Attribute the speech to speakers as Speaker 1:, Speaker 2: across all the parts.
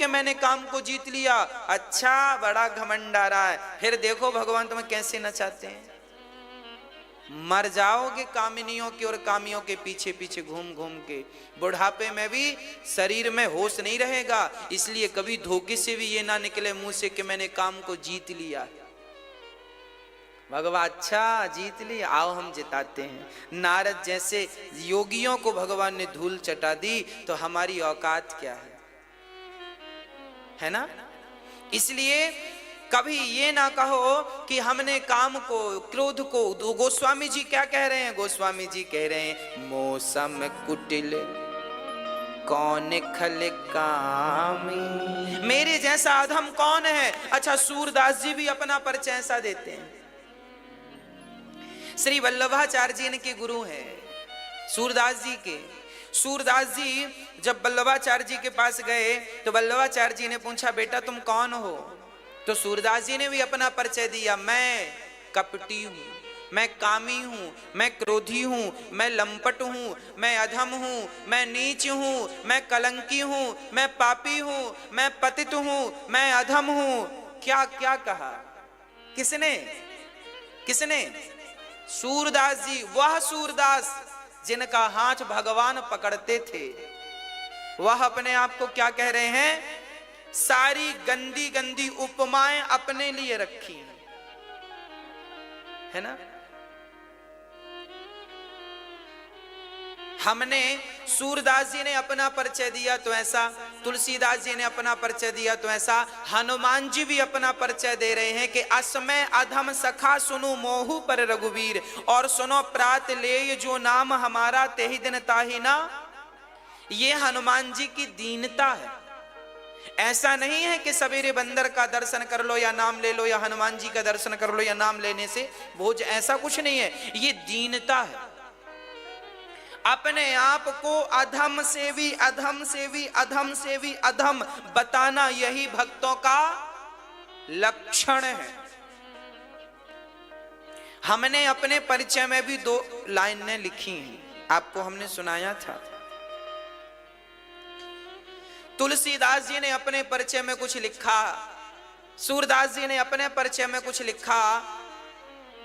Speaker 1: मैंने काम को जीत लिया। अच्छा, बड़ा घमंड आ रहा है। फिर देखो भगवान तुम्हें कैसे नचाते हैं। मर जाओगे कामिनियों की और कामियों के पीछे पीछे घूम घूम के। बुढ़ापे में भी शरीर में होश नहीं रहेगा, इसलिए कभी धोखे से भी ये ना निकले मुंह से कि मैंने काम को जीत लिया। भगवान अच्छा जीत ली, आओ हम जिताते हैं। नारद जैसे योगियों को भगवान ने धूल चटा दी, तो हमारी औकात क्या है ना। इसलिए कभी ये ना कहो कि हमने काम को, क्रोध को। गोस्वामी जी क्या कह रहे हैं? गोस्वामी जी कह रहे हैं, मौसम कुटिल कौन खल कामी। मेरे जैसा अधम कौन है? अच्छा, सूरदास जी भी अपना परिचय ऐसा देते हैं। श्री वल्लभाचार्य जी इनके गुरु हैं, सूरदास जी के। सूरदास जी जब वल्लभाचार्य जी के पास गए तो वल्लभाचार्य जी ने पूछा, बेटा तुम कौन हो? तो सूरदास जी ने भी अपना परिचय दिया, मैं कपटी हूं, मैं कामी हूं, मैं क्रोधी हूं, मैं लंपट हूं, मैं अधम हूं, मैं नीच हूं, मैं कलंकी हूं, मैं पापी हूं, मैं पतित हूं, मैं अधम हूं। क्या क्या कहा? किसने किसने? सूरदास जी। वह सूरदास जिनका हाथ भगवान पकड़ते थे, वह अपने आप को क्या कह रहे हैं? सारी गंदी गंदी उपमाएं अपने लिए रखी है ना। हमने, सूरदास जी ने अपना परिचय दिया तो ऐसा, तुलसीदास जी ने अपना परिचय दिया तो ऐसा, हनुमान जी भी अपना परिचय दे रहे हैं कि असमय अधम सखा सुनो मोहु पर रघुवीर, और सुनो प्रात ले जो नाम हमारा तेहि दिन ताहि ना। ये हनुमान जी की दीनता है। ऐसा नहीं है कि सवेरे बंदर का दर्शन कर लो या नाम ले लो, या हनुमान जी का दर्शन कर लो या नाम लेने से भोज, ऐसा कुछ नहीं है। ये दीनता है। अपने आप को अधम से भी अधम से भी अधम से भी अधम बताना, यही भक्तों का लक्षण है। हमने अपने परिचय में भी 2 लाइनें लिखी हैं, आपको हमने सुनाया था। तुलसीदास जी ने अपने परिचय में कुछ लिखा, सूरदास जी ने अपने परिचय में कुछ लिखा,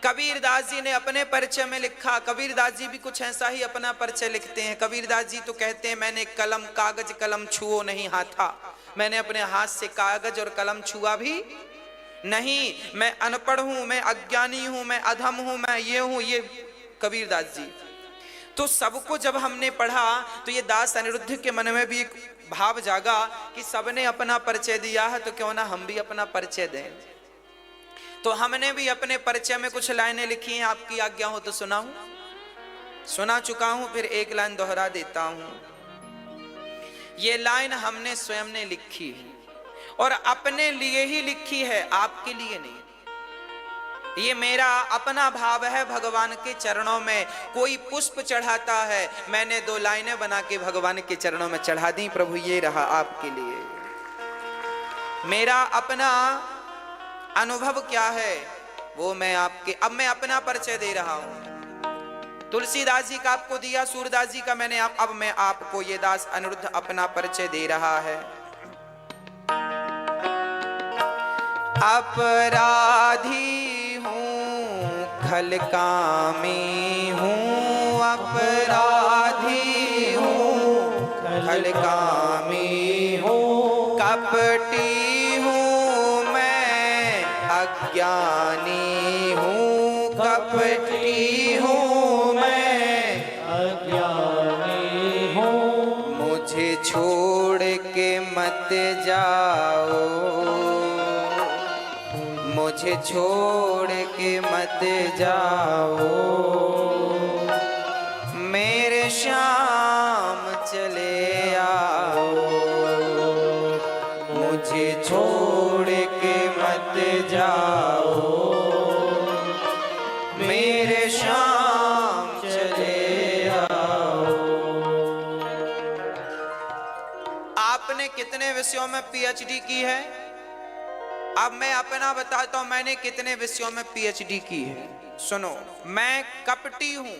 Speaker 1: कबीरदास जी ने अपने परिचय में लिखा। कबीरदास जी भी कुछ ऐसा ही अपना परिचय लिखते हैं। कबीरदास जी तो कहते हैं, मैंने कलम कागज कलम छुओ नहीं हाथा, मैंने अपने हाथ से कागज और कलम छुआ भी नहीं, मैं अनपढ़ हूं, मैं अज्ञानी हूं, मैं अधम हूं, मैं ये हूं। ये कबीरदास जी। तो सबको जब हमने पढ़ा तो ये दास अनिरुद्ध के मन में भी एक भाव जागा कि सबने अपना परिचय दिया है, तो क्यों ना हम भी अपना परिचय दें। तो हमने भी अपने परिचय में कुछ लाइनें लिखी हैं, आपकी आज्ञा हो तो सुनाऊं। सुना चुका हूं, फिर एक लाइन दोहरा देता हूं। ये लाइन हमने स्वयं ने लिखी है और अपने लिए ही लिखी है, आपके लिए नहीं। ये मेरा अपना भाव है भगवान के चरणों में। कोई पुष्प चढ़ाता है, मैंने 2 लाइनें बना के भगवान के चरणों में चढ़ा दी, प्रभु ये रहा आपके लिए। मेरा अपना अनुभव क्या है वो मैं आपके, अब मैं अपना परिचय दे रहा हूं। तुलसीदास जी का आपको दिया, सूरदास जी का मैंने अब मैं आपको, ये दास अनिरुद्ध अपना परिचय दे रहा है। अपराधी हूं खल कामी हूं, अपराधी हूं खल कामी हूं, कपटी अज्ञानी हूँ, कपटी हूँ मैं अज्ञानी हूँ। मुझे छोड़ के मत जाओ, मुझे छोड़ के मत जाओ, मेरे श्याम चले आओ। मुझे छोड़ के मत जाओ, मेरे श्याम चले आओ। आपने कितने विषयों में पीएचडी की है? अब मैं अपना बताता हूं, मैंने कितने विषयों में पीएचडी की है। सुनो, मैं कपटी हूं।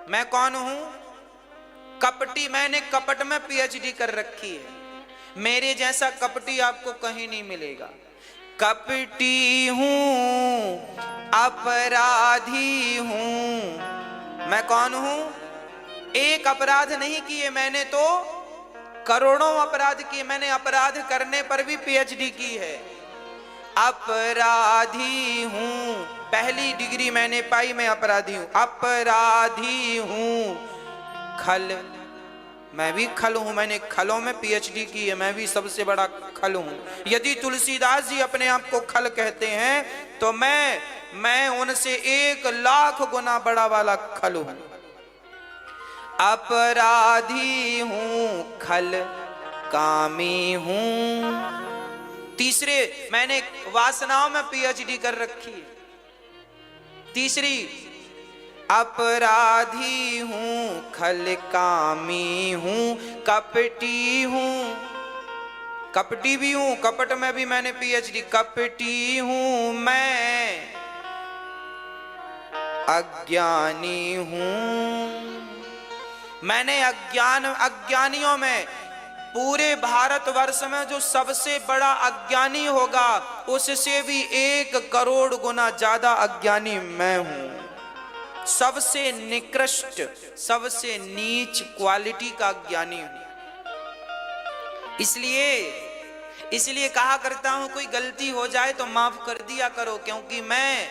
Speaker 1: मैं कौन हूं? कपटी। मैंने कपट में पीएचडी कर रखी है। मेरे जैसा कपटी आपको कहीं नहीं मिलेगा। कपटी हूं, अपराधी हूं। मैं कौन हूं? एक अपराध नहीं किए मैंने तो करोड़ों अपराध किए। मैंने अपराध करने पर भी पीएचडी की है। अपराधी हूं, पहली डिग्री मैंने पाई, मैं अपराधी हूं। अपराधी हूं, खल, मैं भी खल हूं। मैंने खलों में पीएचडी की है, मैं भी सबसे बड़ा खल हूं। यदि तुलसीदास जी अपने आप को खल कहते हैं तो मैं उनसे 1,00,000 गुना बड़ा वाला खल हूं। अपराधी हूं, खल कामी हूं। तीसरे, मैंने वासनाओं में पीएचडी कर रखी है। तीसरी, अपराधी हूं, खल कामी हूं, कपटी हूं। कपटी भी हूं, कपट में भी मैंने पीएचडी। कपटी हूं मैं, अज्ञानी हूं। मैंने अज्ञानियों में, पूरे भारतवर्ष में जो सबसे बड़ा अज्ञानी होगा उससे भी 1 करोड़ गुना ज्यादा अज्ञानी मैं हूं। सबसे निकृष्ट, सबसे नीच क्वालिटी का अज्ञानी हूं। इसलिए कहा करता हूं, कोई गलती हो जाए तो माफ कर दिया करो, क्योंकि मैं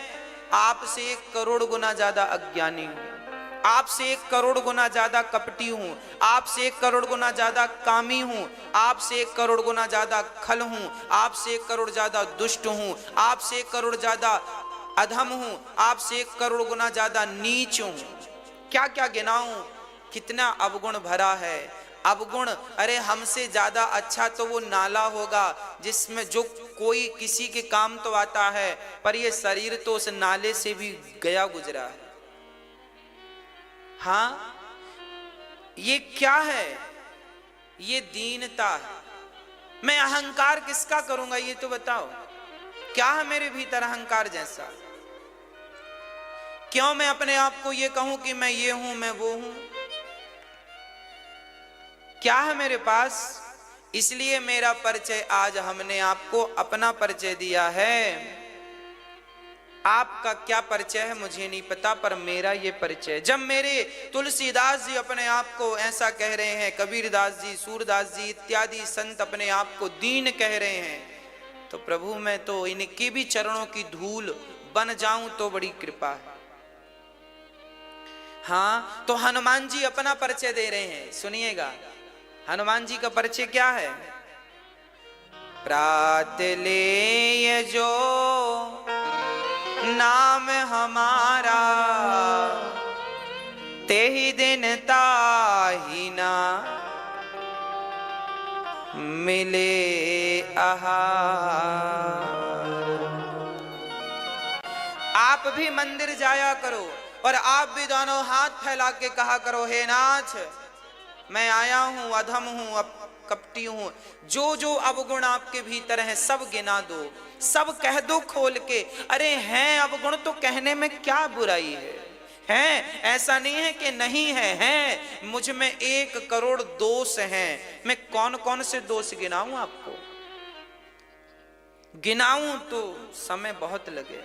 Speaker 1: आपसे 1 करोड़ गुना ज्यादा अज्ञानी हूं। आपसे 1 करोड़ गुना ज्यादा कपटी हूं। आपसे 1 करोड़ गुना ज्यादा कामी हूं। आपसे 1 करोड़ गुना ज्यादा खल हूं। आपसे 1 करोड़ ज्यादा दुष्ट हूं। आपसे 1 करोड़ ज्यादा अधम हूं। आपसे 1 करोड़ गुना ज्यादा नीच हूं। क्या क्या गिनाऊं, कितना अवगुण भरा है। अवगुण, अरे हमसे ज्यादा अच्छा तो वो नाला होगा जिसमें जो कोई किसी के काम तो आता है, पर ये शरीर तो उस नाले से भी गया गुजरा है। हाँ, ये क्या है? ये दीनता है। मैं अहंकार किसका करूंगा ये तो बताओ। क्या है मेरे भीतर अहंकार जैसा? क्यों मैं अपने आप को ये कहूं कि मैं ये हूं, मैं वो हूं? क्या है मेरे पास? इसलिए मेरा परिचय, आज हमने आपको अपना परिचय दिया है। आपका क्या परिचय है मुझे नहीं पता, पर मेरा ये परिचय। जब मेरे तुलसीदास जी अपने आप को ऐसा कह रहे हैं, कबीरदास जी, सूरदास जी इत्यादि संत अपने आप को दीन कह रहे हैं, तो प्रभु मैं तो इनके भी चरणों की धूल बन जाऊं तो बड़ी कृपा है। हाँ, तो हनुमान जी अपना परिचय दे रहे हैं, सुनिएगा। हनुमान जी का परिचय क्या है? प्रातलेय जो नाम हमारा, तेहि दिन ताहि ना मिले आहार। आप भी मंदिर जाया करो और आप भी दोनों हाथ फैला के कहा करो, हे नाथ मैं आया हूं, अधम हूं, कपटी हूं। जो जो अवगुण आपके भीतर है सब गिना दो, सब कह दो खोल के। अरे हैं अवगुण तो कहने में क्या बुराई है? ऐसा नहीं है कि नहीं है मुझ में 1 करोड़ दोष हैं। मैं कौन कौन से दोष गिनाऊं आपको? गिनाऊं तो समय बहुत लगे।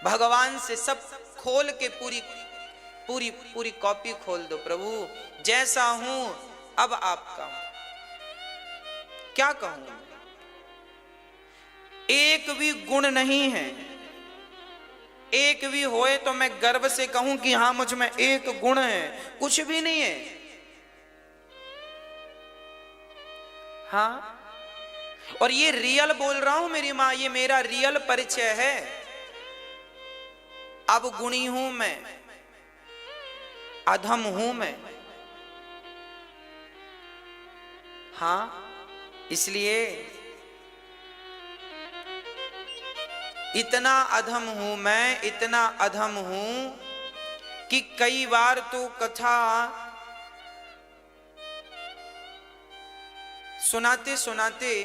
Speaker 1: भगवान से सब खोल के पूरी कॉपी खोल दो। प्रभु जैसा हूं अब आपका हूं, क्या कहूं? एक भी गुण नहीं है। एक भी होए तो मैं गर्व से कहूं कि हां मुझ में 1 गुण है, कुछ भी नहीं है। हाँ, और ये रियल बोल रहा हूं मेरी मां, ये मेरा रियल परिचय है। अब गुणी हूं मैं, अधम हूं मैं। हाँ, इसलिए इतना अधम हूं मैं, इतना अधम हूं कि कई बार तो कथा सुनाते सुनाते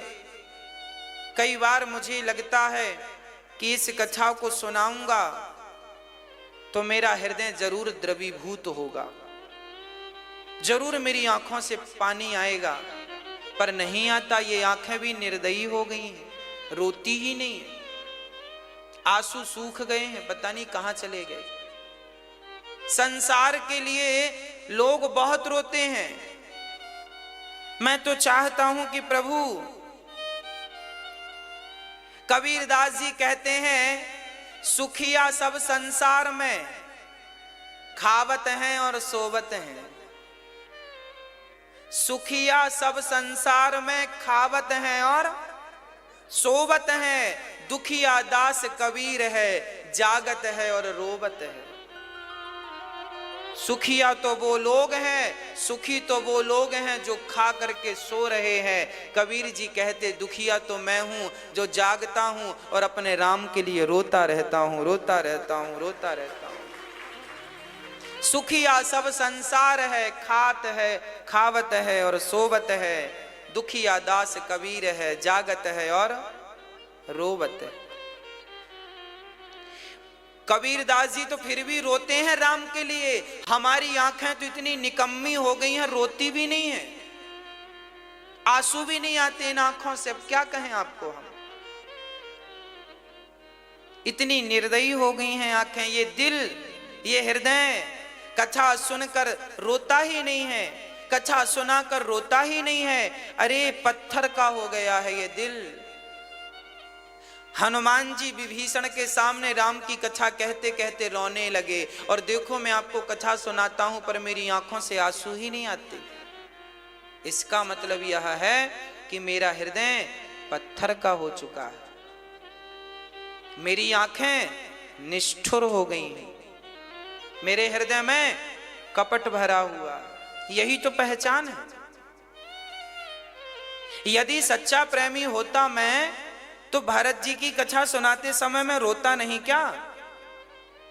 Speaker 1: कई बार मुझे लगता है कि इस कथा को सुनाऊंगा तो मेरा हृदय जरूर द्रवीभूत होगा, जरूर मेरी आंखों से पानी आएगा। पर नहीं आता। ये आंखें भी निर्दयी हो गई हैं, रोती ही नहीं है, आंसू सूख गए हैं, पता नहीं कहां चले गए। संसार के लिए लोग बहुत रोते हैं। मैं तो चाहता हूं कि प्रभु, कबीरदास जी कहते हैं, सुखिया सब संसार में खावत हैं और सोवत हैं। सुखिया सब संसार में खावत हैं और सोवत हैं। दुखिया दास कबीर है, जागत है और रोवत है। सुखिया तो वो लोग हैं, सुखी तो वो लोग हैं जो खा करके सो रहे हैं। कबीर जी कहते दुखिया तो मैं हूं जो जागता हूं और अपने राम के लिए रोता रहता हूं, रोता रहता हूं, रोता रहता हूं। सुखिया सब संसार है, खात है, खावत है और सोवत है। दुखिया दास कबीर है, जागत है और रोवत है। कबीरदास जी तो फिर भी रोते हैं राम के लिए। हमारी आंखें तो इतनी निकम्मी हो गई हैं, रोती भी नहीं है, आंसू भी नहीं आते इन आंखों से। अब क्या कहें आपको हम, इतनी निर्दयी हो गई हैं आंखें। ये दिल, ये हृदय कथा सुनकर रोता ही नहीं है, कथा सुनाकर रोता ही नहीं है। अरे पत्थर का हो गया है ये दिल। हनुमान जी विभीषण के सामने राम की कथा कहते कहते रोने लगे। और देखो मैं आपको कथा सुनाता हूं पर मेरी आंखों से आंसू ही नहीं आते। इसका मतलब यह है कि मेरा हृदय पत्थर का हो चुका है, मेरी आंखें निष्ठुर हो गई हैं, मेरे हृदय में कपट भरा हुआ। यही तो पहचान है। यदि सच्चा प्रेमी होता मैं तो भरत जी की कथा सुनाते समय में रोता नहीं क्या?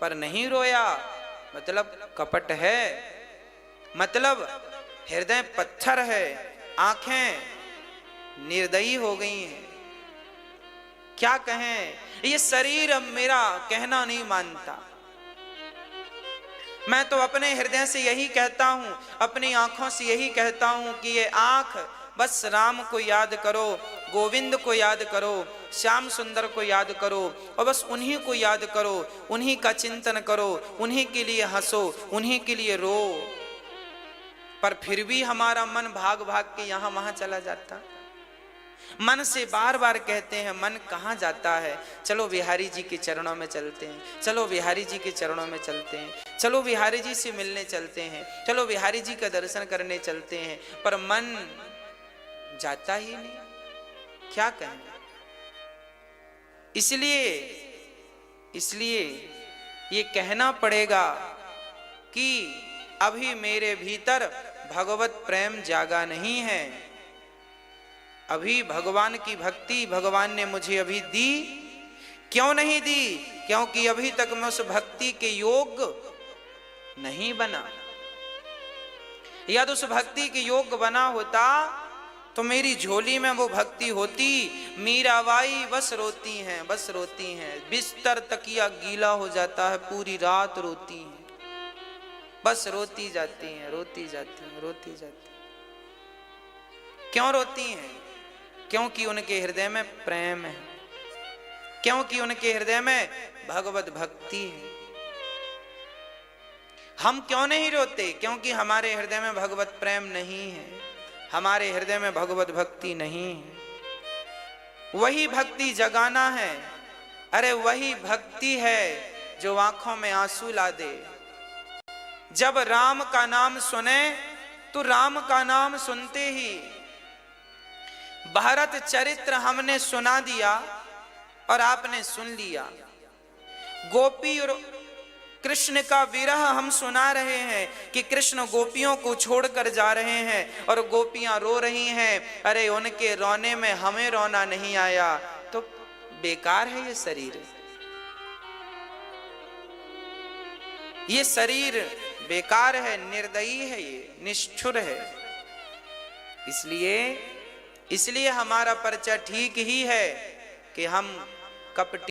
Speaker 1: पर नहीं रोया, मतलब कपट है, मतलब हृदय पत्थर है, आंखें निर्दयी हो गई हैं। क्या कहें, ये शरीर अब मेरा कहना नहीं मानता। मैं तो अपने हृदय से यही कहता हूं, अपनी आंखों से यही कहता हूं कि ये आंख बस राम को याद करो, गोविंद को याद करो, श्याम सुंदर को याद करो और बस उन्हीं को याद करो, उन्हीं का चिंतन करो, उन्हीं के लिए हंसो, उन्हीं के लिए रो। पर फिर भी हमारा मन भाग भाग के यहां वहां चला जाता। मन से बार बार कहते हैं, मन कहाँ जाता है? चलो बिहारी जी के चरणों में चलते हैं, चलो बिहारी जी के चरणों में चलते हैं, चलो बिहारी जी से मिलने चलते हैं, चलो बिहारी जी का दर्शन करने चलते हैं। पर मन जाता ही नहीं। क्या कहें? इसलिए ये कहना पड़ेगा कि अभी मेरे भीतर भगवत प्रेम जागा नहीं है। अभी भगवान की भक्ति भगवान ने मुझे अभी दी। क्यों नहीं दी? क्योंकि अभी तक मैं उस भक्ति के योग्य नहीं बना। यदि उस भक्ति के योग्य बना होता तो मेरी झोली में वो भक्ति होती। मीराबाई बस रोती हैं, बस रोती हैं, बिस्तर तकिया गीला हो जाता है, पूरी रात रोती हैं, बस रोती जाती हैं, रोती जाती हैं, रोती जाती हैं। क्यों रोती हैं? क्योंकि उनके हृदय में प्रेम है, क्योंकि उनके हृदय में भगवत भक्ति है। हम क्यों नहीं रोते? क्योंकि हमारे हृदय में भगवत प्रेम नहीं है, हमारे हृदय में भगवत भक्ति नहीं है। वही भक्ति जगाना है। अरे वही भक्ति है जो आंखों में आंसू ला दे। जब राम का नाम सुने तो राम का नाम सुनते ही भारत चरित्र हमने सुना दिया और आपने सुन लिया। गोपी और कृष्ण का विरह हम सुना रहे हैं कि कृष्ण गोपियों को छोड़कर जा रहे हैं और गोपियां रो रही हैं। अरे उनके रोने में हमें रोना नहीं आया तो बेकार है ये शरीर। ये शरीर बेकार है, निर्दयी है, ये निष्ठुर है। इसलिए हमारा परिचय ठीक ही है कि हम कपटी